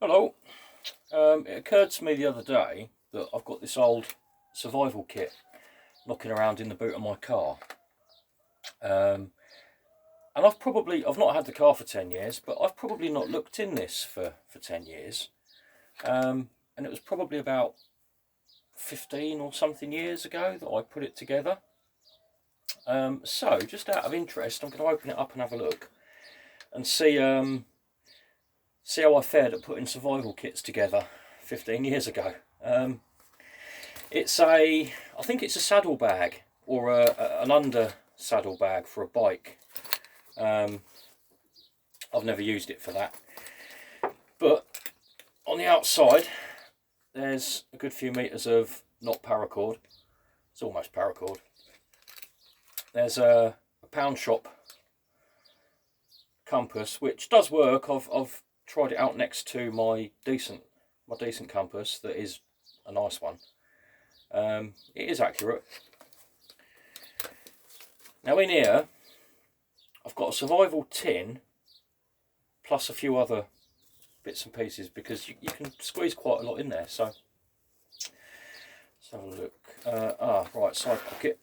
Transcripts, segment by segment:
Hello. It occurred to me the other day that I've got this old survival kit knocking around in the boot of my car. And I've not had the car for 10 years, but I've probably not looked in this for 10 years. And it was probably about 15 or something years ago that I put it together. So just out of interest, I'm going to open it up and have a look and see how I fared at putting survival kits together 15 years ago. I think it's a saddlebag or an under saddlebag for a bike. I've never used it for that. But on the outside, there's a good few metres of not paracord. It's almost paracord. There's a pound shop compass, which does work. I've tried it out next to my decent compass that is a nice one. It is accurate. Now in here I've got a survival tin plus a few other bits and pieces, because you can squeeze quite a lot in there. So let's have a look. Right, side pocket.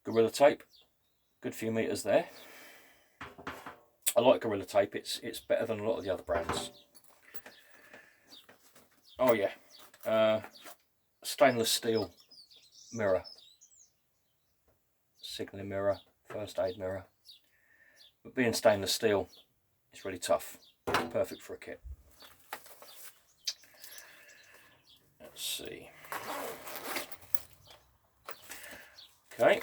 Gorilla tape, good few metres there. I like Gorilla tape, it's better than a lot of the other brands. Oh yeah, stainless steel mirror, signalling mirror, first aid mirror. But being stainless steel, it's really tough. It's perfect for a kit. Let's see. Okay,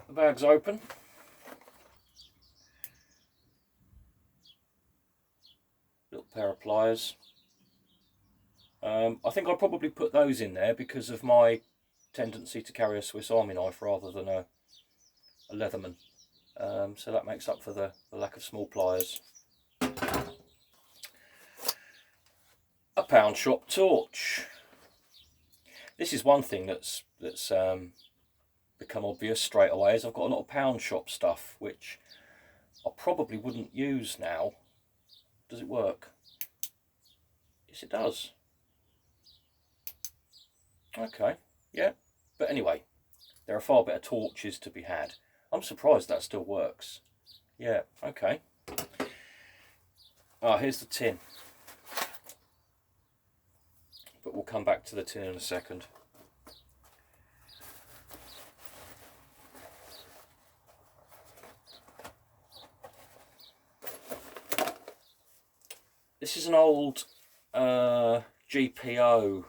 the bag's open. Little pair of pliers. I think I'll probably put those in there because of my tendency to carry a Swiss Army knife rather than a Leatherman. So that makes up for the lack of small pliers. A pound shop torch. This is one thing that's become obvious straight away, is I've got a lot of pound shop stuff which I probably wouldn't use now. Does it work? Yes, it does. Okay, yeah, but anyway, there are far better torches to be had. I'm surprised that still works. Yeah, okay. Here's the tin, but we'll come back to the tin in a second. This is an old GPO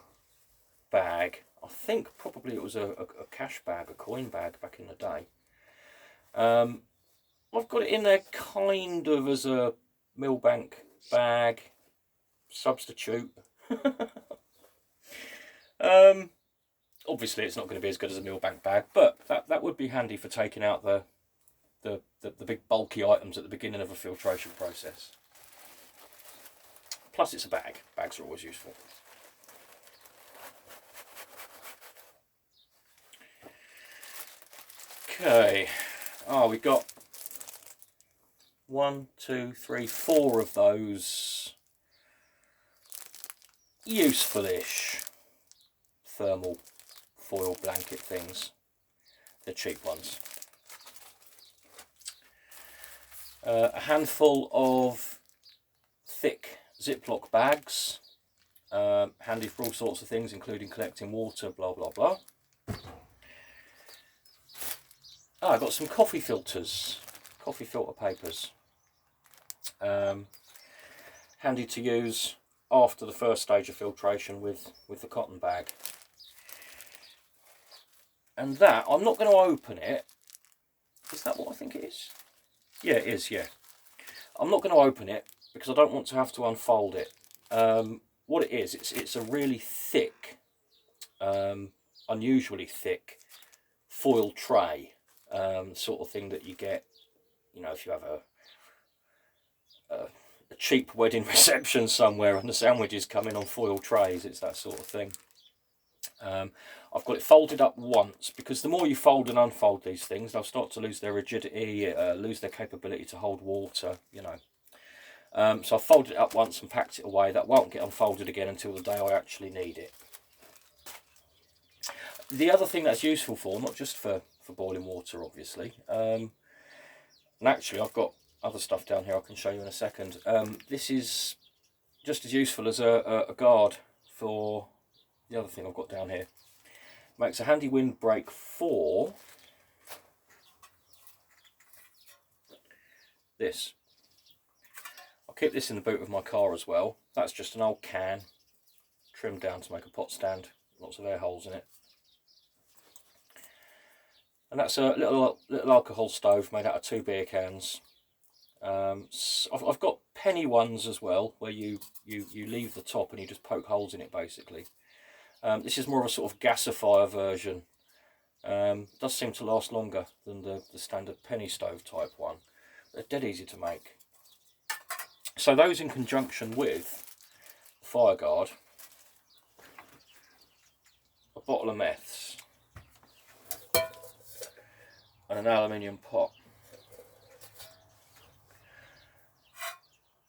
bag. I think probably it was a cash bag, a coin bag back in the day. I've got it in there kind of as a Millbank bag substitute. Obviously it's not going to be as good as a Millbank bag, but that would be handy for taking out the big bulky items at the beginning of a filtration process. Plus it's a bag. Bags are always useful. Okay. We've got 1, 2, 3, 4 of those useful-ish thermal foil blanket things. They're cheap ones. A handful of thick Ziploc bags, handy for all sorts of things, including collecting water, blah blah blah. I've got some coffee filters, coffee filter papers, handy to use after the first stage of filtration with the cotton bag. And that, I'm not going to open it. Is that what I think it is? Yeah, it is, yeah. I'm not going to open it because I don't want to have to unfold it. What it is, it's a really thick, unusually thick foil tray, sort of thing that you get, you know, if you have a cheap wedding reception somewhere and the sandwiches come in on foil trays. It's that sort of thing. I've got it folded up once, because the more you fold and unfold these things, they'll start to lose their rigidity, lose their capability to hold water, you know. So I folded it up once and packed it away. That won't get unfolded again until the day I actually need it. The other thing that's useful for, not just for boiling water, obviously, and actually I've got other stuff down here I can show you in a second. This is just as useful as a guard for the other thing I've got down here. Makes a handy windbreak for this. I'll keep this in the boot of my car as well. That's just an old can, trimmed down to make a pot stand, lots of air holes in it. And that's a little alcohol stove made out of 2 beer cans. So I've got penny ones as well, where you leave the top and you just poke holes in it, basically. This is more of a sort of gasifier version. Does seem to last longer than the standard penny stove type one. They're dead easy to make. So those in conjunction with Fireguard, a bottle of meths, and an aluminium pot,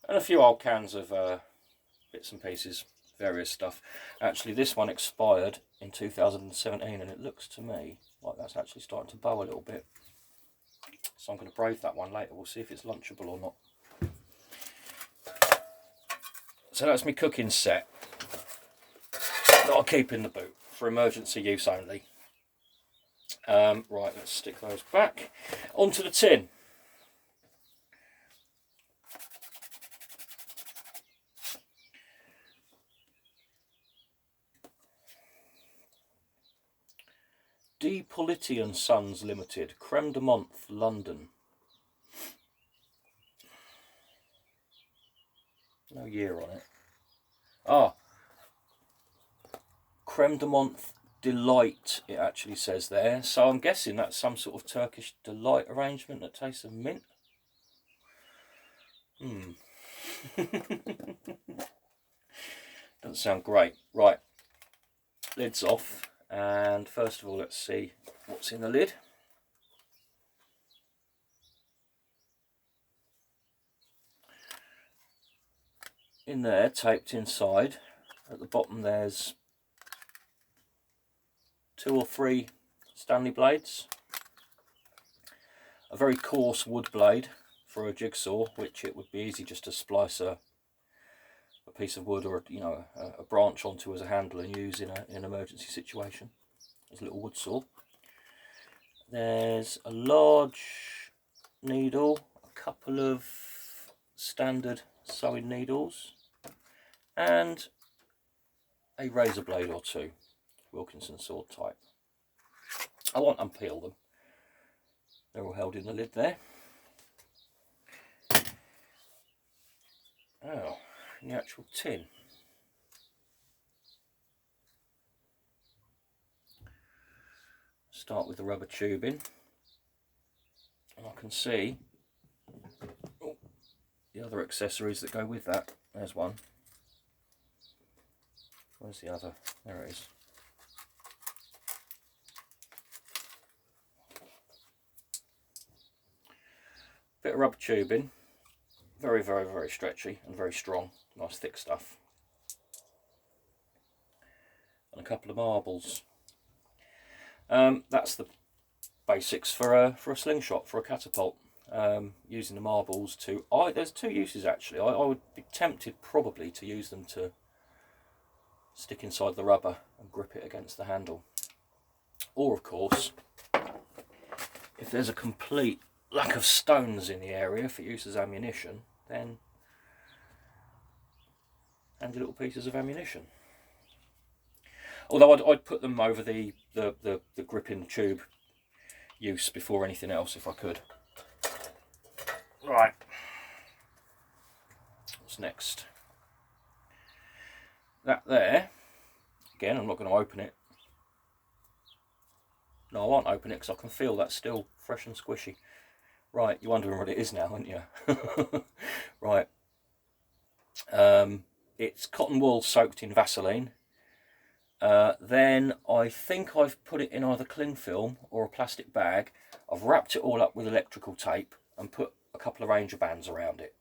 and a few old cans of bits and pieces, various stuff. Actually, this one expired in 2017, and it looks to me like that's actually starting to bow a little bit. So I'm going to brave that one later. We'll see if it's lunchable or not. So that's my cooking set that I'll keep in the boot for emergency use only. Right, let's stick those back. Onto the tin. D. Politi and Sons Limited, Creme de Menthe, London. No year on it. Ah, Creme de Menthe Delight, it actually says there. So I'm guessing that's some sort of Turkish delight arrangement that tastes of mint. Doesn't sound great. Right, lid's off. And first of all, let's see what's in the lid. In there, taped inside, at the bottom there's 2 or 3 Stanley blades, a very coarse wood blade for a jigsaw, which it would be easy just to splice a piece of wood or a branch onto as a handle and use in an emergency situation as a little wood saw. There's a large needle, a couple of standard sewing needles, and a razor blade or 2, Wilkinson sword type. I won't unpeel them, they're all held in the lid there. Oh, in the actual tin. Start with the rubber tubing, and I can see the other accessories that go with that. There's one. Where's the other? There it is. Bit of rubber tubing, very, very, very stretchy and very strong, nice thick stuff. And a couple of marbles. That's the basics for a slingshot, for a catapult. Using the marbles to, there's 2 uses actually. I would be tempted probably to use them to stick inside the rubber and grip it against the handle. Or of course, if there's a complete lack of stones in the area for use as ammunition, then handy little pieces of ammunition. Although I'd put them over the gripping tube use before anything else if I could. Right. What's next? That there. Again, I'm not going to open it. No, I won't open it because I can feel that's still fresh and squishy. Right, you're wondering what it is now, aren't you? Right. It's cotton wool soaked in Vaseline. Then I think I've put it in either cling film or a plastic bag. I've wrapped it all up with electrical tape and put a couple of Ranger bands around it.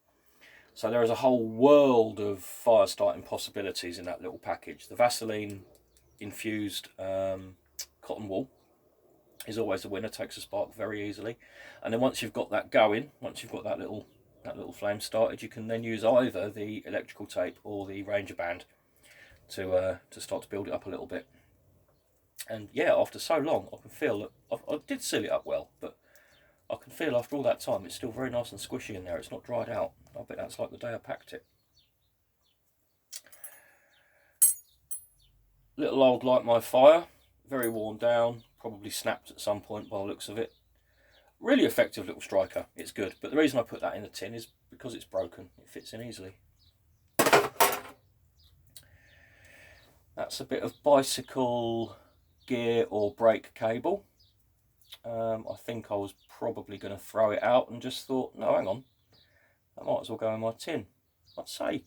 So there is a whole world of fire starting possibilities in that little package. The Vaseline infused cotton wool is always a winner, takes a spark very easily. And then once you've got that going, once you've got that little flame started, you can then use either the electrical tape or the Ranger band to start to build it up a little bit. And yeah, after so long, I can feel that I did seal it up well, but I can feel after all that time it's still very nice and squishy in there. It's not dried out. I bet that's like the day I packed it. Little old Light My Fire, very worn down, probably snapped at some point by the looks of it. Really effective little striker, it's good. But the reason I put that in the tin is because it's broken. It fits in easily. That's a bit of bicycle gear or brake cable. I think I was probably going to throw it out and just thought, no, hang on, that might as well go in my tin. I'd say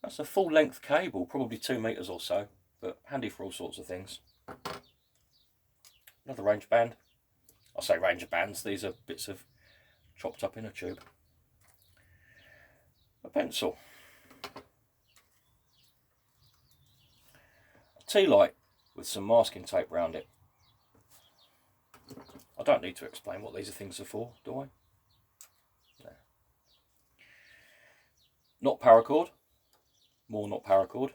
that's a full length cable, probably 2 meters or so, but handy for all sorts of things. Another Ranger band. I say Ranger bands, these are bits of chopped up inner tube. A pencil. A tea light with some masking tape around it. I don't need to explain what these things are for, do I? No. Not paracord. More not paracord.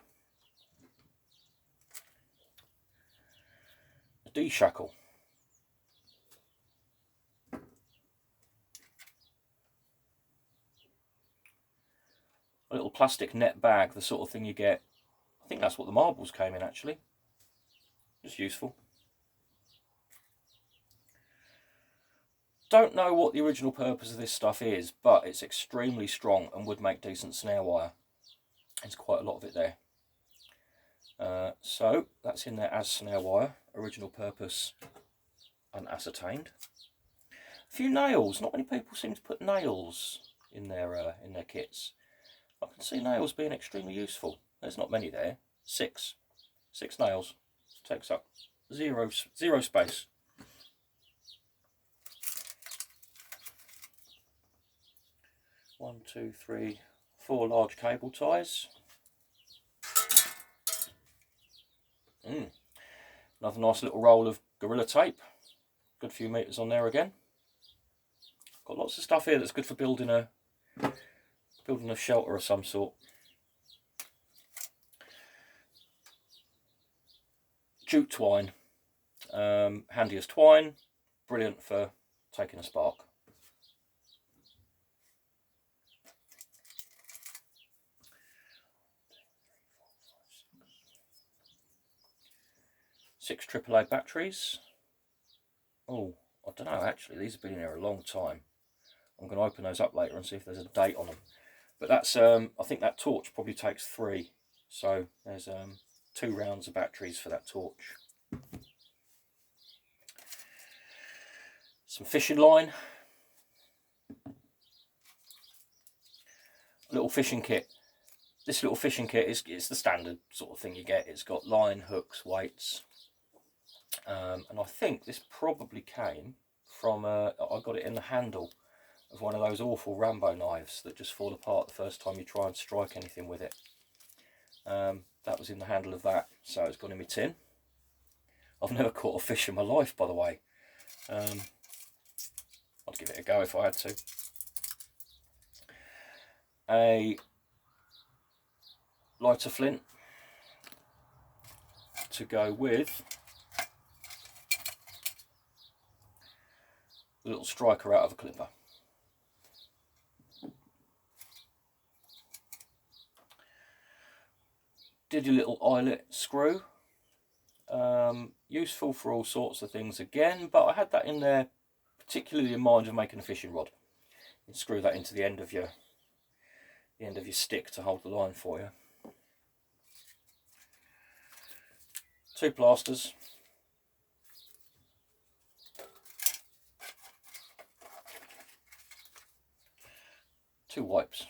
A D-shackle. A little plastic net bag, the sort of thing you get. I think that's what the marbles came in actually. Just useful. Don't know what the original purpose of this stuff is, but it's extremely strong and would make decent snare wire. There's quite a lot of it there. So that's in there as snare wire. Original purpose unascertained. A few nails. Not many people seem to put nails in their kits. I can see nails being extremely useful. There's not many there. 6 nails. Takes up zero space. One, two, three, 4 large cable ties. Another nice little roll of Gorilla Tape. Good few meters on there again. Got lots of stuff here that's good for building a shelter of some sort. Jute twine. Handy as twine. Brilliant for taking a spark. Six AAA batteries. Oh, I don't know actually, these have been in there a long time. I'm going to open those up later and see if there's a date on them. But that's, I think that torch probably takes 3. So there's 2 rounds of batteries for that torch. Some fishing line. A little fishing kit. This little fishing kit is the standard sort of thing you get. It's got line, hooks, weights. And I think this probably came from, I got it in the handle of one of those awful Rambo knives that just fall apart the first time you try and strike anything with it. That was in the handle of that, so it's gone in my tin. I've never caught a fish in my life, by the way. I'd give it a go if I had to. A lighter flint to go with a little striker out of a clipper. Did a little eyelet screw. Useful for all sorts of things again, but I had that in there particularly in mind of making a fishing rod. You screw that into the end of your stick to hold the line for you. 2 plasters. 2 wipes.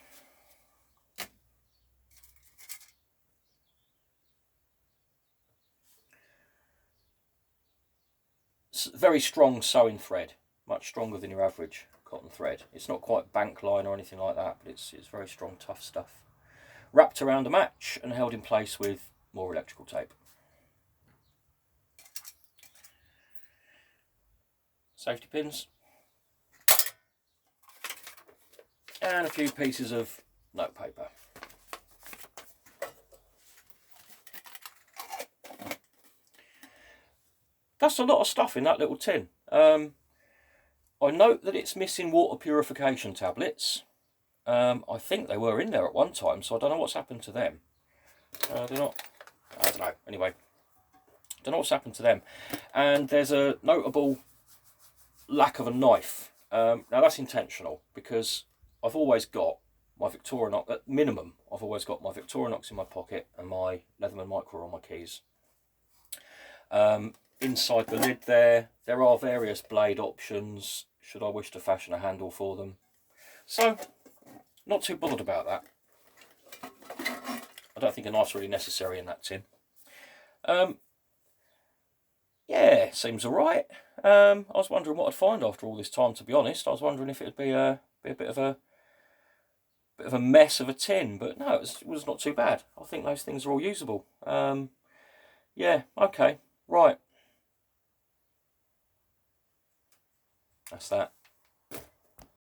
It's very strong sewing thread, much stronger than your average cotton thread. It's not quite bank line or anything like that, but it's very strong, tough stuff. Wrapped around a match and held in place with more electrical tape. Safety pins. And a few pieces of note paper. That's a lot of stuff in that little tin. I note that it's missing water purification tablets. I think they were in there at one time, so I don't know what's happened to them. They're not, I don't know, anyway. Don't know what's happened to them. And there's a notable lack of a knife. Now that's intentional, because I've always got my Victorinox, at minimum, I've always got my Victorinox in my pocket and my Leatherman Micro on my keys. Inside the lid there are various blade options, should I wish to fashion a handle for them. So, not too bothered about that. I don't think a knife's really necessary in that tin. Yeah, seems alright. I was wondering what I'd find after all this time, to be honest. I was wondering if it'd be a bit of a mess of a tin, but no, it was not too bad. I think those things are all usable. Yeah, okay, right. That's that.